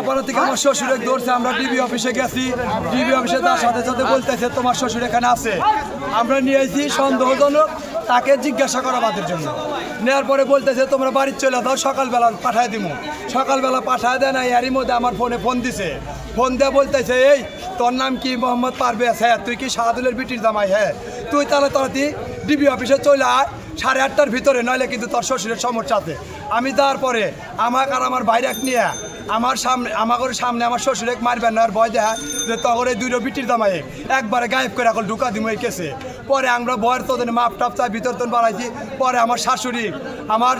পাড়া থেকে আমার শ্বশুরে ধরছে, আমরা ডিবি অফিসে গেছি। ডিবি অফিসে তার সাথে সাথে বলতেছে তোমার শ্বশুর এখানে আছে। আমরা নিয়েছি সন্দেহজনক, তাকে জিজ্ঞাসা করা বাদের জন্য। নেওয়ার পরে বলতেছে তোমরা বাড়ির চলে যাও, সকালবেলা পাঠায় দিব। সকালবেলা পাঠায় দেয় না, এরই মধ্যে আমার ফোনে ফোন দিছে। ফোন দিয়ে বলতেছে এই তোর নাম কি মোহাম্মদ পারভেজ? হ্যাঁ। তুই কি শাহাদুলের বিটির জামাই? হ্যাঁ। তুই তাহলে তাড়াতাড়ি ডিবি অফিসে চলে আয় 8:30টার ভিতরে, নইলে কিন্তু তোর শ্বশুরের সমস্যা আছে। আমি যাওয়ার পরে আমাকে আর আমার ভাইরাক নিয়ে আমার সামনে আমার শ্বশুরে মারবেন না, আর ভয় দেখা যে তখন এই দুটো বিটির দামাই একবারে গায়েব করে এখন ঢুকা দিব এই কেসে। পরে আমরা ভয়ের তোদের মাপ টাপ চাই ভিতর তোন বাড়াইছি। পরে আমার শাশুড়ি, আমার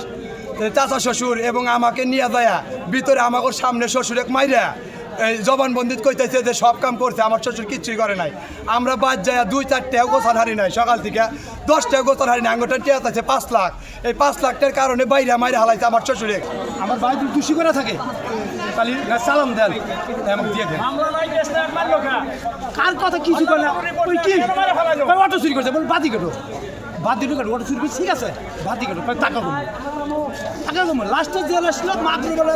চাচা শ্বশুর এবং আমাকে নিয়ে যায় ভিতরে আমাকে সামনে শ্বশুরে মাইরা এই জবানবন্দিত কইতেছে যে সব কাম করছে, আমার শ্বশুর কিচ্ছুই করে নাই। আমরা বাদ যায় 2-4টাও গোছান হারি নাই, সকাল থেকে 10টাও গোছান হারি নাই। আঙ্গটা টিয়া আছে 5 লাখ, এই 5 লাখটার কারণে বাইরে মাইরে হালাইছে আমার শ্বশুরে। আমার ভাই যদি দোষী করে থাকে তাহলে সালাম দেন, আমাকে দিয়ে দেন। কার কথা কিছু করে না, ওই কি অটো চুরি করছে, বল বাদি কাটো, বাদ দিল কাটো, অটো চুরি করছে, ঠিক আছে বাদি কাটো, টাকা কমবে, টাকা কমবে। লাস্টে যে আসলো মাগরিবেলা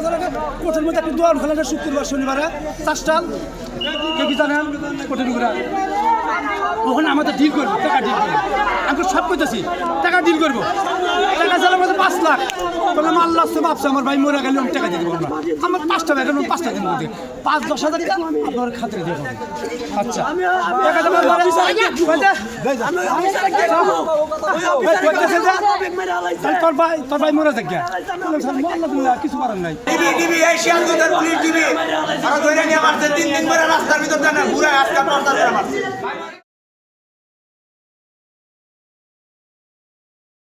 কোর্টের মধ্যে একটা দোয়ার ফেলে শুক্রবার শনিবারে 4টা কে কি জানেন কোর্টের উপরে ওখানে আমাদের ডিল করবো, টাকা ডিল করবো। আমি সব করতেছি টাকা ডিল করবো, টাকা চাল আমাদের 5 লাখ। বললাম আল্লাহ ভাবছে আমার ভাই মরে গেলে আমি টাকা দিয়ে দেবো না, আমার 5টা ব্যাগ 5টা দিন মধ্যে 5-10 হাজার টাকা আপনার খাতে দিয়ে দেবো। আচ্ছা তোর ভাই মরে থাক কিছু করার নাই। রাস্তার ভিতর